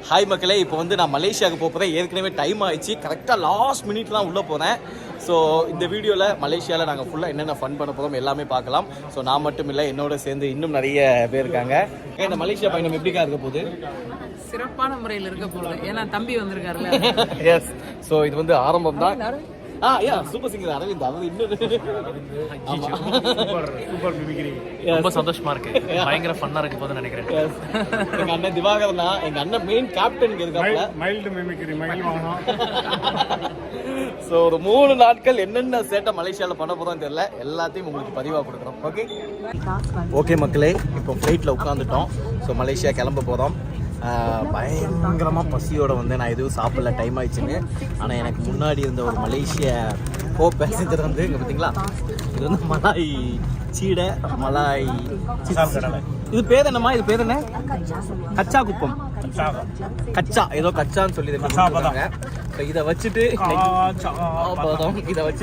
Hi மக்களே, இப்போ வந்து நான் மலேசியாவுக்கு போகிறேன். ஏற்கனவே டைம் ஆயிடுச்சு, கரெக்டாக லாஸ்ட் மினிட்லாம் உள்ளே போகிறேன். ஸோ இந்த வீடியோவில் மலேசியாவில் நாங்கள் ஃபுல்லாக என்னென்ன ஃபன் பண்ண போகிறோம் எல்லாமே பார்க்கலாம். ஸோ நான் மட்டும் இல்லை, என்னோட சேர்ந்து இன்னும் நிறைய பேர் இருக்காங்க. இந்த மலேசியா பயணம் எப்படிக்கா இருக்க போகுது? சிறப்பான முறையில் இருக்க போகுது. ஏன்னா தம்பி வந்திருக்காருல்ல. எஸ். ஸோ இது வந்து ஆரம்பம் தான். Super singer Aravind. அவர் இன்னொரு சூப்பர் மிமிக்ரி. ரொம்ப சந்தோஷமா இருக்கு. பயங்கர ஃபன்னா இருக்கு போது நினைக்கிறேன். எங்க அண்ணன் திவாகர் தான், எங்க அண்ணன் மெயின் கேப்டன் இருக்காங்க. மைல்டு மிமிக்ரி, மைல் வாங்கணும். ஸோ ஒரு 3 நாட்கள் என்னென்ன சேட்டை மலேசியாவில் பண்ண போகிறோம் தெரியல, எல்லாத்தையும் உங்களுக்கு பதிவாக கொடுக்குறோம். ஓகே மக்களே, இப்போ ஃப்ளைட்டில் உட்காந்துட்டோம். ஸோ மலேசியா கிளம்ப போகிறோம். பயங்கரமாக பசியோடு வந்து நான் எதுவும் சாப்பிடல, டைம் ஆயிடுச்சுன்னு. ஆனால் எனக்கு முன்னாடி இருந்த ஒரு மலேசிய பேசஞ்சர் வந்து இங்கே பார்த்தீங்களா, இது வந்து மலாய் சீடை, மலாய் இது பேர் என்னம்மா? இது பேர் என்ன? கச்சா குப்பம், கச்சா ஏதோ கச்சான்னு சொல்லி கொடுத்தாங்க. ஸோ இதை வச்சுட்டு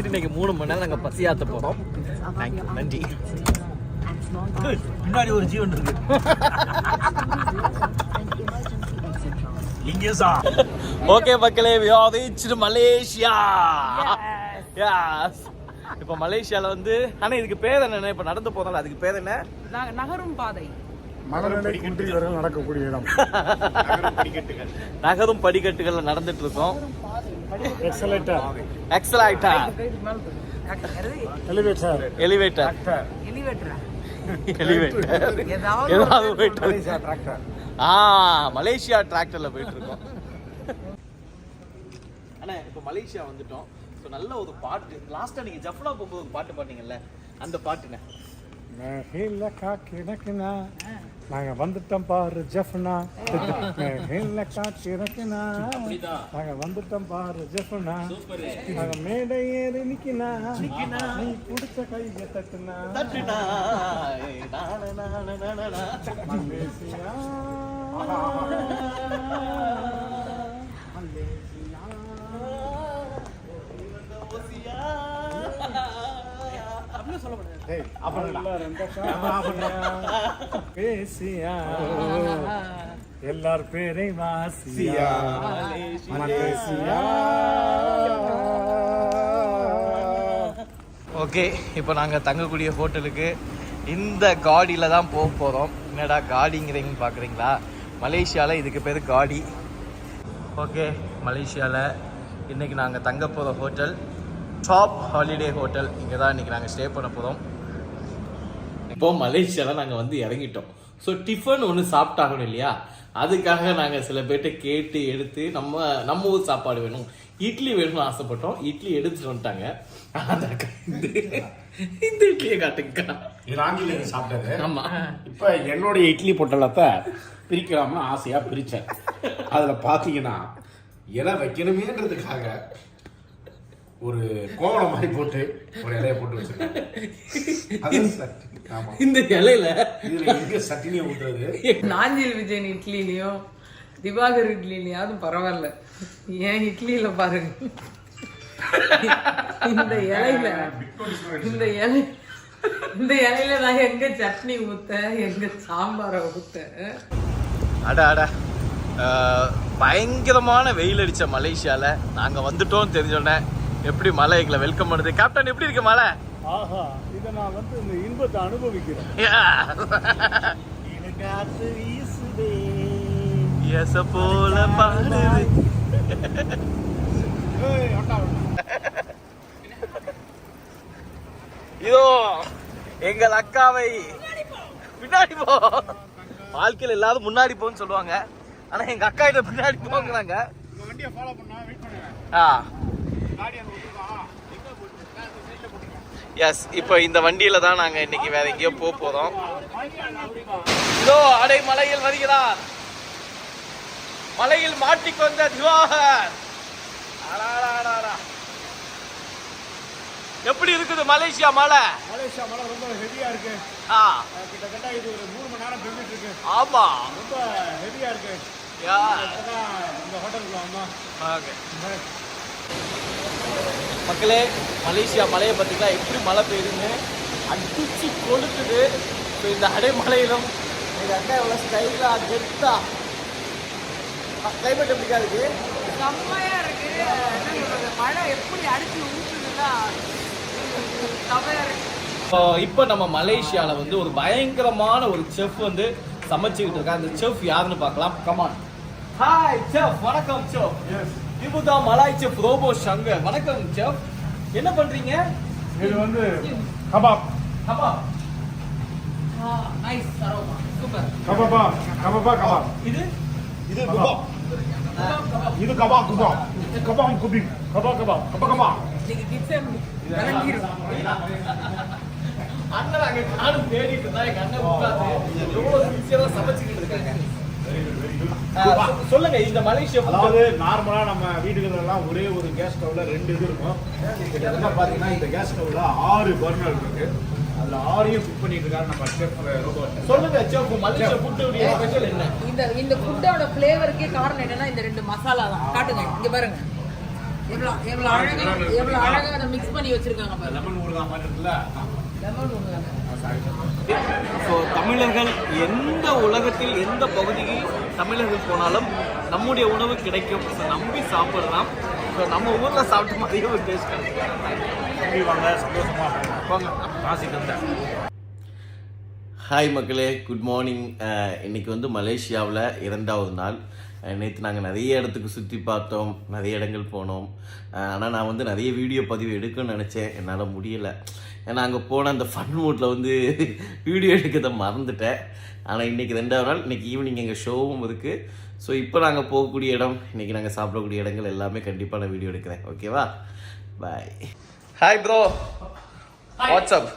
இன்னைக்கு 3 மணி நேரம் நாங்கள் பசியாற்ற போகிறோம். தேங்க்யூ, நன்றி. முன்னாடி ஒரு ஜீவன் இருக்கு. ஓகே மக்களே, we are reached Malaysia. Yes. இப்போ மலேசியால வந்து ஆனா இதுக்கு பேர் என்ன? இப்போ நடந்து போறோம்ல, அதுக்கு பேர் என்ன? நகரும் பாதை. மணலை குன்றியவர்கள் நடக்கக்கூடிய இடம். நகரும் படிக்கட்டுகள்ல நடந்துட்டு இருக்கோம். எக்ஸலேட்டர், எலிவேட்டர், மலேசியா டிராக்டர்ல போயிட்டு இருக்கோம். ஆனா இப்போ மலேசியா வந்துட்டோம். ஸோ நல்ல ஒரு பாட்டு, லாஸ்டா நீங்க ஜஃப்னா போகும்போது ஒரு பாட்டு பாட்டீங்கல்ல, அந்த பாட்டுன நாங்க வந்துட்டோம் பாரு ஜஃப்னா, நாங்க வந்துட்டோம் பாரு ஜஃப்னா, நாங்க மேடை ஏறி நிக்கினா, நீ புடிச்ச கையை தட்டுனா, மலேசியா பேசியா எல்லார் பேரை வாசியா மலேசியா. ஓகே, இப்போ நாங்கள் தங்கக்கூடிய ஹோட்டலுக்கு இந்த காடியில் தான் போக போகிறோம். என்னடா காடிங்கிறீங்கன்னு பார்க்குறீங்களா? மலேசியாவில் இதுக்கு பேர் காடி. ஓகே, மலேசியாவில் இன்றைக்கி நாங்கள் தங்க போகிற ஹோட்டல் டாப் ஹாலிடே ஹோட்டல். இங்கே தான் இன்றைக்கி நாங்கள் ஸ்டே பண்ண போகிறோம். இப்போ மலேசியாவில் நாங்கள் வந்து இறங்கிட்டோம். ஸோ டிஃபன் ஒன்று சாப்பிட்டாகணும் இல்லையா, அதுக்காக நாங்கள் சில பேர்கிட்ட கேட்டு எடுத்து நம்ம ஊர் சாப்பாடு வேணும், இட்லி வேணும்னு ஆசைப்பட்டோம். இட்லி எடுத்துட்டு வந்துட்டாங்க. இந்த இட்லியை காட்டுங்க. இது ஆங்கிலேயர் சாப்பிட்டது. ஆமா, இப்போ என்னுடைய இட்லி பொட்டலத்தை பிரிக்கலாம்னு ஆசையா பிரிச்சேன். அதுல பாத்தீங்கன்னா இலை வைக்கணுமேன்றதுக்காக ஒரு கோவலம் மாதிரி போட்டு ஒரு இலைய போட்டு வச்சிருக்கேன். இந்த இலையில இதுல எங்க சட்டினியை ஊத்துறது? நாஞ்சில் விஜயன் இட்லிலையும் திவாகர் இட்லிலையாவது பரவாயில்ல, ஏன் இட்லியில பாருங்க, இந்த இலையில நான் எங்க சட்னி ஊத்த, எங்க சாம்பாரை ஊத்த. அட பயங்கரமான வெயில் அடிச்ச மலேசியால நாங்க வந்துட்டோம் தெரிஞ்சோன்னே எப்படி மலை எங்களை வெல்கம் பண்ணுது. கேப்டன், எப்படி இருக்கு மலை? ஆஹா, இதை நான் வந்து இந்த இன்பத்தை அனுபவிக்கிறேன். போல பாடுது. இதோ எங்கள் அக்காவை பின்னாடி போ. வாழ்க்கையில் எல்லாரும் முன்னாடி போன்னு சொல்லுவாங்க, ஆனா எங்க அக்கா கிட்ட பின்னாடி போங்கிறாங்க. வண்டியை ஃபாலோ பண்ணா வெயிட் பண்ணுங்க. எஸ், இப்போ இந்த வண்டியில தான் நாங்க இன்னைக்கு வேற எங்கேயோ போறோம். இதோ அடை மலையில் வருகிறார், மலையில் மாட்டிக்கொண்ட திவாகர். எப்படி இருக்குது மலேசியா மலை? மலேசியா மலை ரொம்ப ஹெவியா இருக்கு. கிட்டத்தட்ட இது ஒரு 3 மணி நேரம் பெஞ்சிட்டு இருக்கு. ஆமா, ரொம்ப ஹெவியா இருக்கு. இந்த ஹோட்டலுக்கு வாங்க. ஓகே மக்களே, மலேசியா மலையை பார்த்தீங்கன்னா எப்படி மழை பெய்யுதுன்னு அடிச்சு கொளுத்துது. இப்போ இந்த அடைமலையிலும் எங்கள் அக்கா எவ்வளோ ஸ்டைலாக கெத்தா கிளைமேட் எப்படிக்கா இருக்கு? செம்மையா இருக்கு. என்ன சொல்றது, மழை எப்படி அடிச்சு ஊத்துதுன்னா செம்மையா இருக்கு. இப்போ நம்ம மலேசியால வந்து ஒரு பயங்கரமான ஒரு செஃப் வந்து சமைச்சுக்கிட்டு இருக்காங்க. அந்த செஃப் யாருன்னு பார்க்கலாம். கமான். Hi chef. வணக்கம் செஃப். எஸ், இதுதான் மலாய் செஃப் ரோபோ சங்கர். வணக்கம் செஃப். என்ன பண்றீங்க? இது வந்து கபாப். கபாப். நைஸ் சரோமா சூப்பர். கபாபா கபாபா கபாப். இது இது கபாப். இது கபாப் கபாப். கபாப் குபி. Kebab kebab. Kebab kebab. நீங்க கிச்சன் விளங்கிரும். அண்ணன் அங்க நானும் தேடிட்டு இருந்தா எங்க அண்ணன் உட்கார்ந்து எவ்வளவு சின்சியரா சமைச்சுக்கிட்டு இருக்காங்க. சொல்லுங்க, இந்த மலேசியா அதாவது நார்மலா நம்ம வீடுகள் எல்லாம் ஒரே ஒரு கேஸ் ஸ்டவ்ல 2 இது இருக்கும். கிட்டத்தட்ட பாத்தீங்கன்னா இந்த கேஸ் ஸ்டவ்ல 6 பர்னர் இருக்கு. அதுல 6ஐயும் குக் பண்ணிட்டு இருக்காரு நம்ம செஃப் ரோபோ. சொல்லுங்க செஃப், மலேசியா ஃபுட்டோட ஸ்பெஷல் என்ன? இந்த ஃபுட்டோட ஃப்ளேவருக்கே காரணம் என்னன்னா இந்த 2 மசாலா தான். காட்டுங்க, இங்க பாருங்க. எவ்வளவு அழகா அதை மிக்ஸ் பண்ணி வச்சிருக்காங்க பாருங்க. லெமன் ஊறுகாய் மாதிரி இருக்குல்ல. லெமன் ஊறுகாய். ஸோ தமிழர்கள் எந்த உலகத்தில் எந்த பகுதிக்கு தமிழர்கள் போனாலும் நம்முடைய உணவு கிடைக்கும். ஸோ நம்பி சாப்பிடலாம். ஸோ நம்ம ஊரில் சாப்பிட்ட மாதிரியே ஒரு டேஸ்ட் கிடைக்கும். வாங்க, சந்தோஷமா வாங்க. ராசிக்கு வந்தேன். ஹாய் மக்களே, குட் மார்னிங். இன்னைக்கு வந்து மலேசியாவில் 2வது நாள். நேற்று நாங்கள் நிறைய இடத்துக்கு சுற்றி பார்த்தோம், நிறைய இடங்கள் போனோம். ஆனால் நான் வந்து நிறைய வீடியோ பதிவு எடுக்கணும்னு நினச்சேன், என்னால் முடியலை. ஏன்னா அங்கே போன அந்த ஃபன் மூட்டில் வந்து வீடியோ எடுக்கிறத மறந்துட்டேன். ஆனால் இன்றைக்கி 2வது நாள். இன்றைக்கி ஈவினிங் எங்கள் ஷோவும் இருக்குது. ஸோ இப்போ நாங்கள் போகக்கூடிய இடம், இன்றைக்கி நாங்கள் சாப்பிடக்கூடிய இடங்கள் எல்லாமே கண்டிப்பாக நான் வீடியோ எடுக்கிறேன். ஓகேவா? பாய். Hi bro, what's up.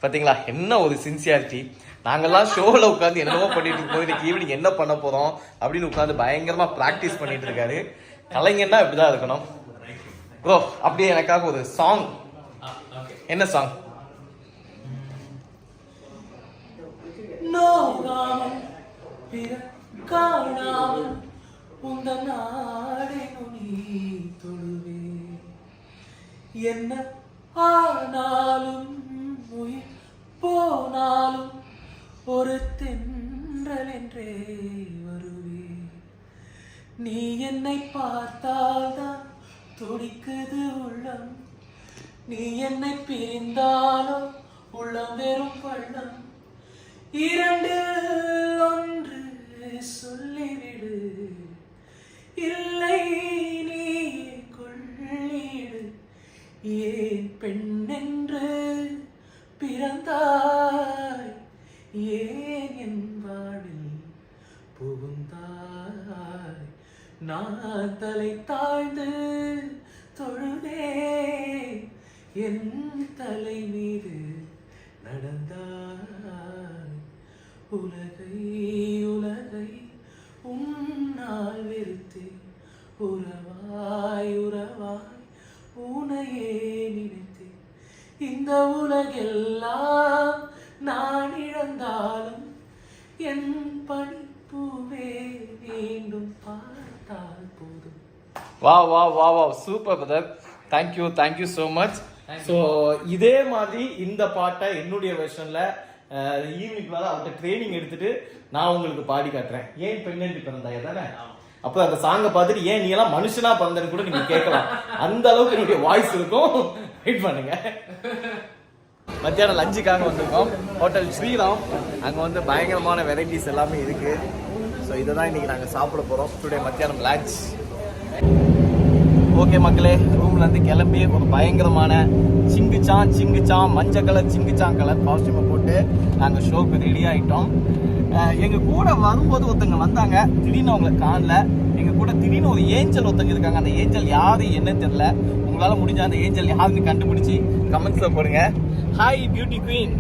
பார்த்தீங்களா என்ன ஒரு சின்சியாரிட்டி. நாங்கள்லாம் ஷோவில் உட்காந்து என்னவோ பண்ணிட்டு இருக்கோம், இன்னைக்கு ஈவினிங் என்ன பண்ண போகிறோம் அப்படின்னு உட்காந்து பயங்கரமாக ப்ராக்டிஸ் பண்ணிட்டு இருக்காரு. கலைஞர்னா இப்படி தான் இருக்கணும். ப்ரோ அப்படியே எனக்காக ஒரு சாங். என்ன சாங்? என்ன ஆனாலும் உயிர் போனாலும் ஒரு தென்றல் என்றே வருவே. நீ என்னை பார்த்தால்தான் துடிக்குது உள்ளம், நீ என்னை பிரிந்தாலும் உள்ளம் வெறும் பள்ளம். 2 ஒன்று சொல்லிவிடு, இல்லை நீ கொள்ளிடு. ஏன் பெண்ணென்று பிறந்தாய், ஏன் என் வாழ்வில் புகுந்தாய். நான் தலை தாழ்ந்து தொழுதே, என் தலை மீது நடந்தாய். உலகை உலகை உன்னால் வெறுத்தே, உறவாய் உறவாய் உனையே நினைத்தேன். இந்த உலகெல்லாம் நான் இழந்தாலும் என் படிப்புவே மீண்டும் பார்த்தால் போதும். வா வா வா வா, super brother. Thank you so much. So இதே மாதிரி இந்த பாட்டை என்னுடைய வெர்ஷன்ல ஈவினிங் மேலே அவர்கிட்ட ட்ரைனிங் எடுத்துட்டு நான் உங்களுக்கு பாடி காட்டுறேன். ஏன் பெண்ணென்று பிறந்தாய் தானே? அப்போ அந்த சாங்கை பார்த்துட்டு ஏன் நீ எல்லாம் மனுஷனா பிறந்தன்னு கூட நீங்க கேட்கலாம். அந்த அளவுக்கு என்னுடைய வாய்ஸ் இருக்கும். வெயிட் பண்ணுங்க. மத்தியானம் லஞ்சுக்காக வந்திருக்கோம் ஹோட்டல் ஸ்ரீராம். அங்கே வந்து பயங்கரமான வெரைட்டிஸ் எல்லாமே இருக்கு. ஸோ இதை தான் இன்னைக்கு நாங்கள் சாப்பிட போகிறோம். டுடே மத்தியானம் லஞ்ச். ஓகே மக்களே, ரூம்லேருந்து கிளம்பி ஒரு பயங்கரமான சிங்குச்சான் மஞ்சள் கலர் சிங்குச்சான் கலர் காஸ்டியூமை போட்டு நாங்கள் ஷோக்கு ரெடி ஆகிட்டோம். எங்கள் கூட வரும்போது ஒருத்தங்க வந்தாங்க, திடீர்னு அவங்களை காணல. எங்கள் கூட திடீர்னு ஒரு ஏஞ்சல் ஒருத்தங்க இருக்காங்க. அந்த ஏஞ்சல் யாரு என்ன தெரியல. உங்களால் முடிஞ்ச அந்த ஏஞ்சல் யாருன்னு கண்டுபிடிச்சி கமெண்ட்ஸில் போடுங்க. Hi beauty queen.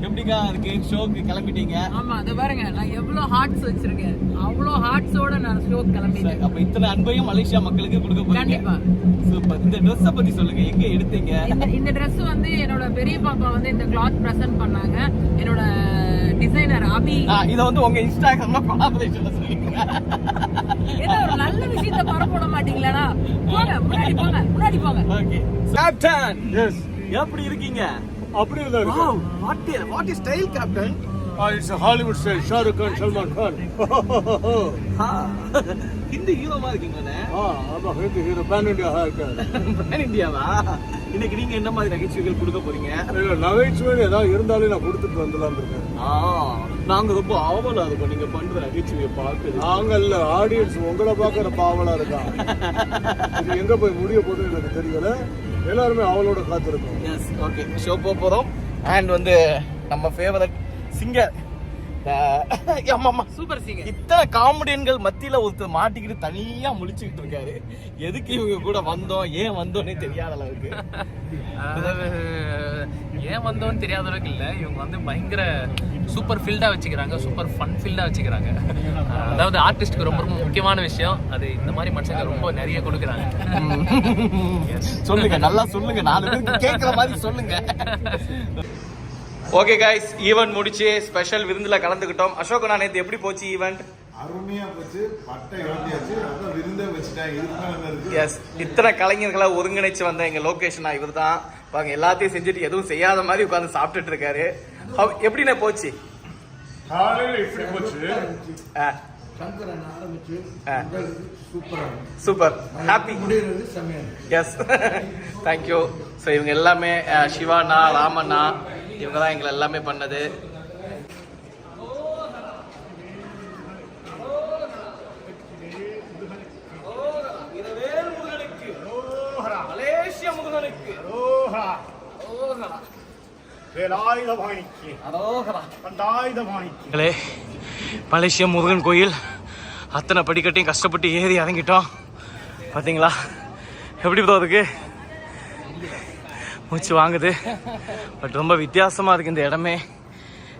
எப்படிக்கா இருக்கு? ஷோக்கு கிளம்பிட்டீங்க? ஆமா, அது பாருங்க, நான் எவ்வளவு ஹார்ட்ஸ் வச்சிருக்கேன். அவ்வளவு ஹார்ட்ஸோட நான் ஷோக்கு கிளம்பிட்டேன். அப்ப இத்தனை அன்பையும் மலேசியா மக்களுக்கு கொடுக்க போறீங்க. கண்டிப்பா. சூப்பர். இந்த ட்ரெஸ்ஸ பத்தி சொல்லுங்க, எங்க எடுத்தீங்க? இந்த ட்ரெஸ் வந்து என்னோட பெரிய பாப்பா வந்து இந்த கிளாத் பிரசன்ட் பண்ணாங்க. என்னோட டிசைனர் அபி. இத வந்து உங்க இன்ஸ்டாகிராம்ல கொலாபரேஷன்ல சொல்லுங்க. ஏதோ ஒரு நல்ல விஷயத்தை பரப்போட மாட்டீங்களா? போங்க, முன்னாடி போங்க. Okay captain. எஸ், எப்படி இருக்கீங்க? அப்படி இல்ல இருக்கு. Wow, what is style captain. It's a Hollywood style. Shah Rukh Khan, Salman Khan. Hindi ஹீரோமா இருக்கீங்களே. ஆமா, Hindi hero, pan India haircut. பேன் இந்தியாவா? இன்னைக்கு நீங்க என்ன மாதிரி நகைச்சுவைகள் கொடுக்க போறீங்க? இல்ல, நகைச்சுவை ஏதாவது இருந்தாலும் நான் கொடுத்துட்டு வந்துடலாம்னு இருக்கேன். நாங்க ரொம்ப ஆவலா இருக்கோம் நீங்க பண்ற நகைச்சுவையை பார்த்து. நாங்கல்ல, ஆடியன்ஸ் உங்களை பார்க்கற பாவலா இருக்கான். இது எங்க போய் முடிய போகுதுன்னு எனக்கு தெரியல. எல்லாருமே அவளோட காத்திருக்கோம். எஸ், ஓகே, ஷோ போறோம். அண்ட் வந்து நம்ம ஃபேவரட் சிங்கர் சூப்பர் சிங்கர். இத்தனை காமெடியன்கள் மத்தியில ஒருத்தர் மாட்டிக்கிட்டு தனியா முழிச்சுக்கிட்டு இருக்காரு. எதுக்கு இவங்க கூட வந்தோம், ஏன் வந்தோன்னே தெரியாத அளவுக்கு. ஏன் வந்தோன்னு தெரியாத அளவுக்கு இல்லை, இவங்க வந்து பயங்கர சூப்பர் ஃபீல்டாக வச்சுக்கிறாங்க, சூப்பர் ஃபன் ஃபீல்டாக வச்சுக்கிறாங்க. அதாவது ஆர்டிஸ்ட்க்கு ரொம்ப ரொம்ப முக்கியமான விஷயம் அது. இந்த மாதிரி மனுஷங்க ரொம்ப நிறைய கொடுக்குறாங்க. சொல்லுங்க, நல்லா சொல்லுங்க, 4 பேருக்கு கேட்குற மாதிரி சொல்லுங்க. ஓகே கைஸ், ஈவெண்ட் முடிச்சு ஸ்பெஷல் விருந்துல கலந்துக்கிட்டோம். அசோக், நான் நேற்று எப்படி போச்சு ஈவெண்ட்? அருமையா போச்சு. பட்டை இறங்கியாச்சு. அதான் விருந்தே வச்சுட்டேன். இதுக்கு எஸ், இத்தனை கலைஞர்களை ஒருங்கிணைச்சு வந்த எங்க லொகேஷனா இவர் தான். பாருங்க, எல்லாத்தையும் செஞ்சுட்டு எதுவும் செய்யாத மாதிரி உட்காந்து சாப்பிட்டுட்டு இருக்காரு. எப்படிண்ணே போச்சு? காலையில இப்படி போச்சு. Super, happy, yes, thank you. So இவங்க எல்லாமே சிவானா, ராமண்ணா, இவங்க தான் எங்களை எல்லாமே பண்ணது. மலேசிய முருகனுக்கு மலேசிய முருகன் கோயில் அத்தனை படிக்கட்டையும் கஷ்டப்பட்டு ஏறி இறங்கிட்டோம். பார்த்தீங்களா எப்படி போகிறதுக்கு மூச்சு வாங்குது. பட் ரொம்ப வித்தியாசமாக இருக்குது இந்த இடமே.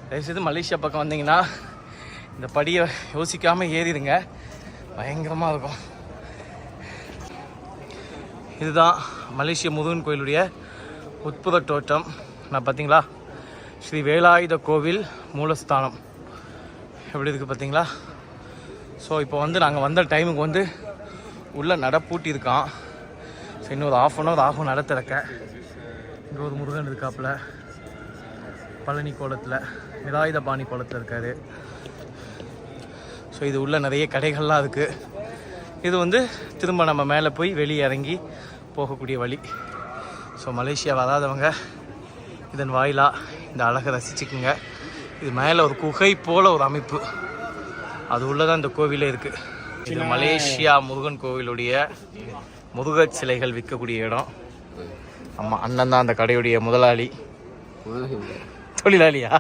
தயவுசெய்து மலேசியா பக்கம் வந்தீங்கன்னா இந்த படியை யோசிக்காமல் ஏறிடுங்க, பயங்கரமாக இருக்கும். இதுதான் மலேசிய முருகன் கோயிலுடைய உட்புற தோட்டம். நான் பார்த்தீங்களா, ஸ்ரீ வேலாயுத கோவில் மூலஸ்தானம் எப்படி இருக்குது பார்த்தீங்களா. ஸோ இப்போ வந்து நாங்கள் வந்த டைமுக்கு வந்து உள்ளே நட பூட்டி இருக்கான். ஸோ இன்னொரு 1/2 hour ஆகும் நட திறக்க. இங்கே ஒரு முருகன் இருக்காப்புல பழனி கோலத்தில், நிராயுதபாணி கோலத்தில் இருக்கார். ஸோ இது உள்ள நிறைய கடைகள்லாம் இருக்குது. இது வந்து திரும்ப நம்ம மேலே போய் வெளியே இறங்கி போகக்கூடிய வழி. ஸோ மலேசியா வராதவங்க இதன் வாயிலாக இந்த அழகை ரசிச்சுக்குங்க. இது மேலே ஒரு குகை போல் ஒரு அமைப்பு, அது உள்ளதான் இந்த கோவிலே இருக்குது. இது மலேசியா முருகன் கோவிலுடைய முருகர் சிலைகள் விற்கக்கூடிய இடம். ஆமாம், அண்ணன் தான் அந்த கடையுடைய முதலாளி. தொழிலாளியா?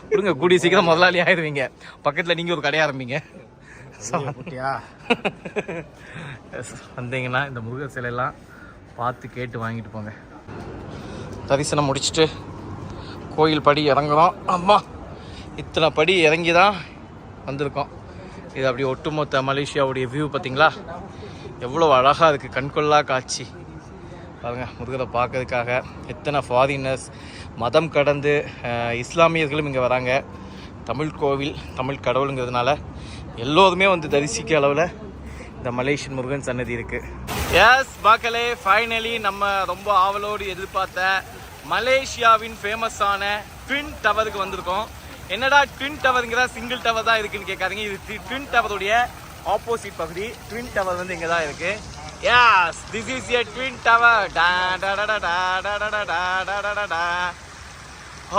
கொடுங்க, கூடிய சீக்கிரம் முதலாளி ஆயிடுவீங்க. பக்கத்தில் நீங்கள் ஒரு கடை ஆரம்பிங்க. வந்தீங்கன்னா இந்த முருகர் சிலையெல்லாம் பார்த்து கேட்டு வாங்கிட்டு போங்க. தரிசனம் முடிச்சுட்டு கோயில் படி இறங்குறோம். அம்மா, இத்தனை படி இறங்கி தான் வந்திருக்கோம். இது அப்படி ஒட்டுமொத்த மலேசியாவுடைய வியூ பார்த்தீங்களா, எவ்வளோ அழகாக இருக்குது, கண்கொள்ளா காட்சி. பாருங்கள், முருகரை பார்க்கறதுக்காக எத்தனை ஃபாரினர்ஸ், மதம் கடந்து இஸ்லாமியர்களும் இங்கே வராங்க. தமிழ் கோவில், தமிழ் கடவுளுங்கிறதுனால எல்லோருமே வந்து தரிசிக்க அளவில் இந்த மலேசியன் முருகன் சன்னதி இருக்குது. எஸ் மக்களே, ஃபைனலி நம்ம ரொம்ப ஆவலோடு எதிர்பார்த்த மலேசியாவின் ஃபேமஸான ட்வின் டவருக்கு வந்திருக்கோம். என்னடா ட்வின் டவருங்கிற, சிங்கிள் டவர் தான் இருக்குன்னு கேட்காதீங்க. இது ட்வின் டவருடைய ஆப்போசிட் பகுதி. ட்வின் டவர் வந்து இங்கே தான் இருக்குது. Yes, this is a twin tower.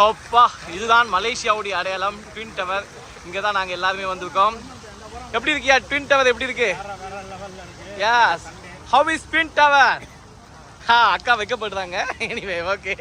அப்பா, இதுதான் மலேசியாவுடைய அடையாளம், ட்வின் டவர். இங்கே தான் நாங்கள் எல்லாருமே வந்திருக்கோம். எப்படி இருக்கியா ட்வின் டவர்? எப்படி இருக்கு? Yes, how is twin tower? அக்கா வைக்கப்படுறாங்க. Anyway, okay.